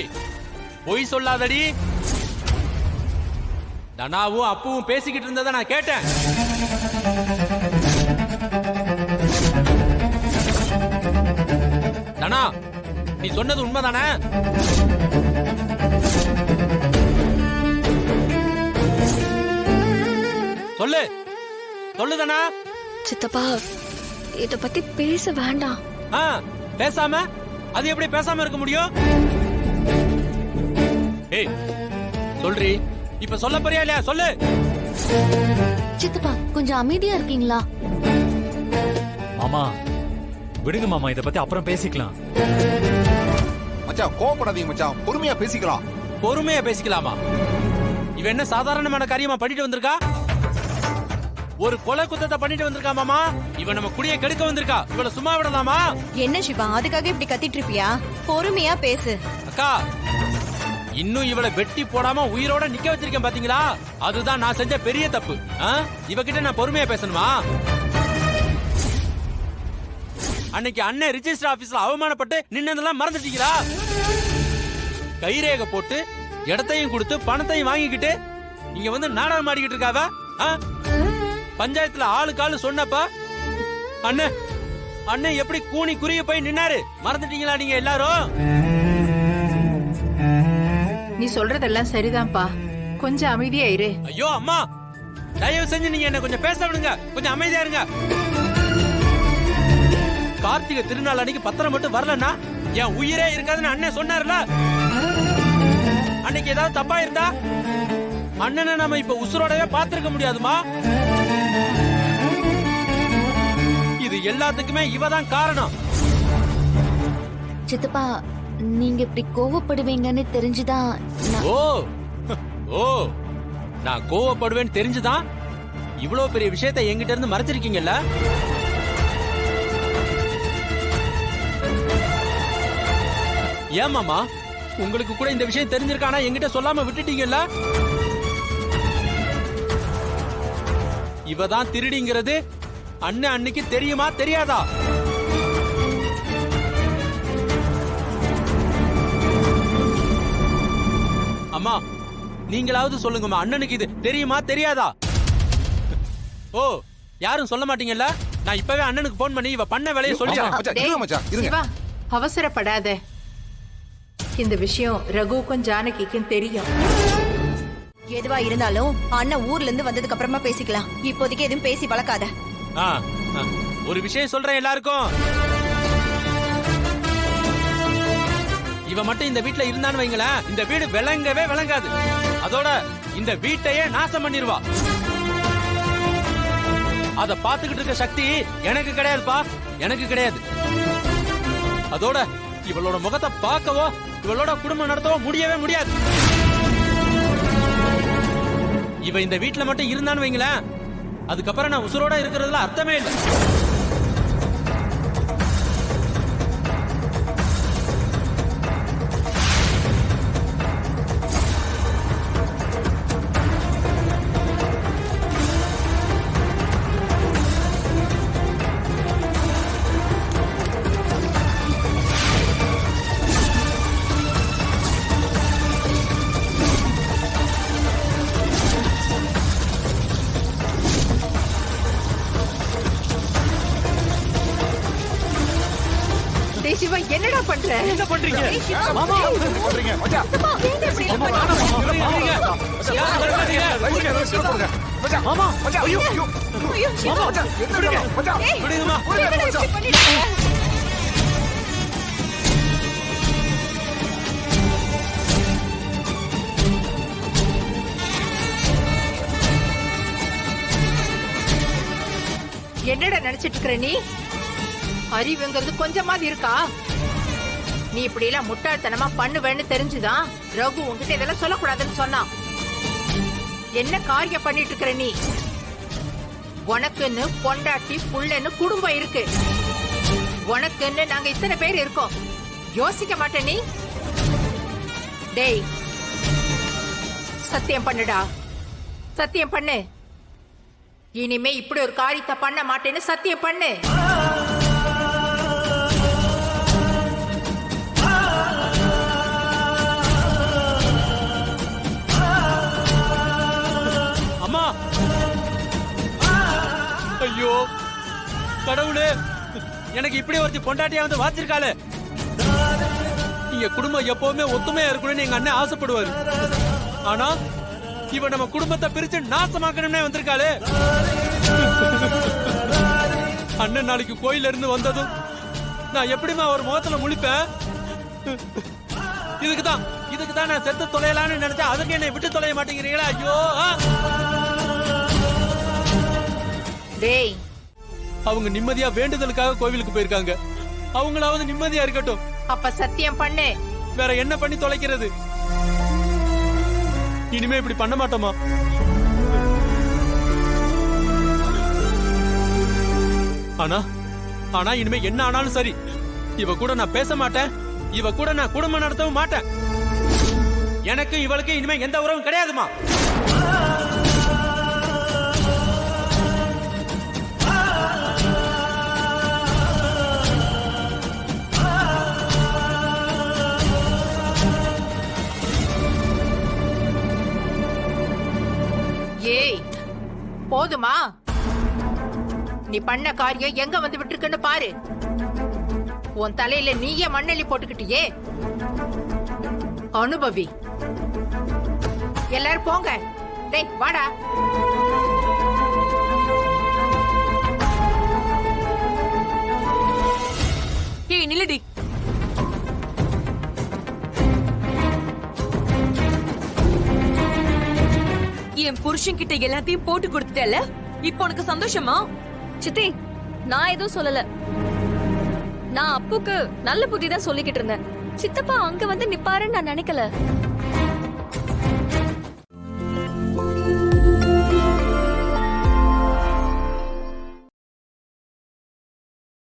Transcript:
ஏய் பொய் சொல்லாதடி. தனாவும் அப்புவும் பேசிக்கிட்டு இருந்ததை நான் கேட்டேன். தனா, நீ சொன்னது உண்மைதானே? சொல்லு சொல்லுதானா? சித்தப்பா, இத பத்தி பேச வேண்டாம். பேசாம அது எப்படி பேசாம இருக்க முடியும்? ஏய் சொல்றி, இப்ப சொல்ல போறியா இல்லையா? சொல்லு. சித்தப்பா, கொஞ்சம் அமைதியா இருக்கீங்களா? மாமா விடுங்க மாமா, இத பத்தி அப்புறம் பேசிக்கலாம். மச்சான் கோவப்படாதீங்க மச்சான், பொறுமையா பேசிக்கலாம். பொறுமையா பேசிக்கலாமா? இவ என்ன சாதாரணமான காரியமா பண்ணிட்டு வந்திருக்கா? ஒரு கொலை குத்தத்தை பண்ணிட்டு வந்திருக்கா மாமா. இவ நம்ம குடியை கெடுக்க வந்திருக்கா. இவளை சும்மா விடலாமா? என்ன சிவா, அதுக்காக இப்படி கத்திட்டு இருப்பியா? பொறுமையா பேசு. அக்கா, இன்னும் இவளை வெட்டி போடாம உயிரோட நிக்க வச்சிருக்கேன் பாத்தீங்களா? அதுதான் நான் செஞ்ச பெரிய தப்பு. இவகிட்ட நான் பொறுமையா பேசணுமா? அன்னைக்கு அண்ணன் ரிஜிஸ்டர் ஆபீஸ்ல அவமானப்பட்டு நின்னதெல்லாம் மறந்துட்டீங்களா? கைரேகை போட்டு இடத்தையும் கொடுத்து பணத்தையும் வாங்கிக்கிட்டு இங்க வந்து நாடகம் ஆடிக்கிட்டு இருக்காவ. பஞ்சாயத்துல ஆளுக்கு ஆளு சொன்னப்ப அண்ணன் அண்ணன் எப்படி கூனி குறுகி போய் நின்னாரு? மறந்துட்டீங்களா நீங்க எல்லாரும்? நீ சொல்றதெல்லாம் சரிதான்ப்பா, கொஞ்சம் அமைதியா இரு. ஐயோ அம்மா, தயவு செஞ்சு நீங்க என்ன கொஞ்சம் பேச விடுங்க. கொஞ்சம் அமைதியா இருங்க. கார்த்திகை திருநாள் அன்னைக்கு பத்திரம் மட்டும் வரலன்னா என் உயிரே இருக்காதுன்னு அண்ணன் சொன்னார்ல. அன்னைக்கு ஏதாவது தப்பா இருந்தா அண்ணனை நம்ம இப்ப உசுரோடவே பாத்துருக்க முடியாதுமா. இது எல்லாத்துக்குமே இவதான் காரணம். சித்தப்பா, நீங்க இப்படி கோவப்படுவீங்கன்னு தெரிஞ்சுதான் ஓ ஓ நான் கோவப்படுவேன்னு தெரிஞ்சுதான் இவ்வளவு பெரிய விஷயத்தை என்கிட்ட இருந்து மறைச்சிருக்கீங்கல்ல. ஏமாமா, உங்களுக்கு கூட இந்த விஷயம் தெரிஞ்சிருக்கானா என்கிட்ட சொல்லாம விட்டுட்டீங்கல்ல. இவதான் திருடிங்கிறது அண்ணன் அன்னைக்கு தெரியுமா தெரியாதா? அம்மா, நீங்களாவது சொல்லுங்கம்மா, அண்ணனுக்கு இது தெரியுமா தெரியாதா? ஓ, யாரும் சொல்ல மாட்டீங்கல்ல. நான் இப்பவே அண்ணனுக்கு போன் பண்ணி இவ பண்ண வேலையை சொல்லி. அவசரப்படாத. இந்த விஷயம் ரகுவுக்கும் ஜானகிக்கும் தெரியும். எதுவா இருந்தாலும் அண்ணன் ஊர்ல இருந்து வந்ததுக்கு அப்புறமா பேசிக்கலாம். இப்போதைக்கு எதுவும் பேசி பழக்காத. ஒரு விஷயம் சொல்றேன் எல்லாருக்கும். இவ மட்டும் இந்த வீட்டுல இருந்தான்னு வைங்களேன், இந்த வீடு விளங்கவே விளங்காது. அதோட இந்த வீட்டையே நாசம் பண்ணிருவா. அத பாத்துக்கிட்டு இருக்க சக்தி எனக்கு கிடையாதுப்பா, எனக்கு கிடையாது. அதோட இவளோட முகத்தை பார்க்கவோ இவளோட குடும்பம் நடத்தவோ முடியவே முடியாது. இவ இந்த வீட்டுல மட்டும் இருந்தான்னு வைங்களேன், அதுக்கப்புறம் நான் உசுரோட இருக்கிறதுல அர்த்தமே இல்லை. சிவா, என்னடா பண்ற? என்ன பண்றீங்க மாமா? பண்றீங்க மச்சான். மாமா, மச்சான் ஐயோ ஐயோ மச்சான், என்ன மச்சான்? விடுங்கம்மா. என்னடா நினைச்சிட்டு இருக்கிற நீ? அறிவுங்கிறது கொஞ்சமாவது இருக்கா? நீ இப்படி எல்லாம் முட்டாள்தனமா பண்ணுவேன்னு தெரிஞ்சுதான் ரகு உங்ககிட்ட இதெல்லாம் சொல்லக்கூடாதுன்னு சொன்னான். என்ன காரியம் பண்ணிட்டு இருக்கிற நீ? உனக்குன்னு பொண்டாட்டி புள்ளன்னு குடும்பம் இருக்கு. உனக்குன்னு நாங்க இத்தனை பேர் இருக்கோம். யோசிக்க மாட்டே நீ? டேய், சத்தியம் பண்ணுடா, சத்தியம் பண்ணு. இனிமே இப்படி ஒரு காரியத்தை பண்ண மாட்டேன்னு சத்தியம் பண்ணு. ஐயோ கடவுளே, எனக்கு இப்படி ஒருத்தி பொண்டாட்டியா வந்து வாச்சிருக்காளே. இங்க குடும்பம் எப்பவுமே ஒத்துமையா இருக்கணும்னு எங்க அண்ணன் ஆசைப்படுவாரு. ஆனா இவ நம்ம குடும்பத்தை பிரிச்சு நாசமாக்கணும்னே வந்திருக்காளே. அண்ணன் நாளைக்கு கோயில இருந்து வந்ததும் நான் எப்படிமா அவர் முகத்துல முழிப்பேன்? இதுக்குதான் நான் செத்து தொலையலான்னு நினைச்சா அதுக்கு என்னை விட்டு தொலைய மாட்டேங்கிறீங்களா? ஐயோ டேய், அவங்க நிம்மதியா வேண்டுதலுக்காக கோவிலுக்கு போயிருக்காங்க. அவங்களாவது நிம்மதியா இருக்கட்டும். அப்ப சத்தியம் பண்ணு. வேற என்ன பண்ணி தொலைக்கிறது? இனிமே இப்படி பண்ண மாட்டோமா? ஆனா இனிமே என்ன ஆனாலும் சரி, இவ கூட நான் பேச மாட்டேன். இவ கூட நான் குடும்பம் நடத்தவும் மாட்டேன். எனக்கு இவளுக்கு இனிமே எந்த உறவும் கிடையாதுமா. ஏய், போதுமா? நீ பண்ண காரியம் எங்க வந்து விட்டுருக்குன்னு பாரு. உன் தலையில நீயே மண்ணெளி போட்டுக்கிட்டியே. அனுபவி. எல்லாரும் போங்க. டேய் வாடா. ஏய் நில்லடி. என் புருஷன் கிட்ட எல்லாத்தையும் போட்டு கொடுத்துட்டல, இப்போ உனக்கு சந்தோஷமா? சித்தி, நான் எதுவும் சொல்லல. நான் அப்புக்கு நல்ல புத்தி தான் சொல்லிக்கிட்டு இருந்தேன். சித்தப்பா அங்க வந்து நிப்பாருன்னு நான் நினைக்கல.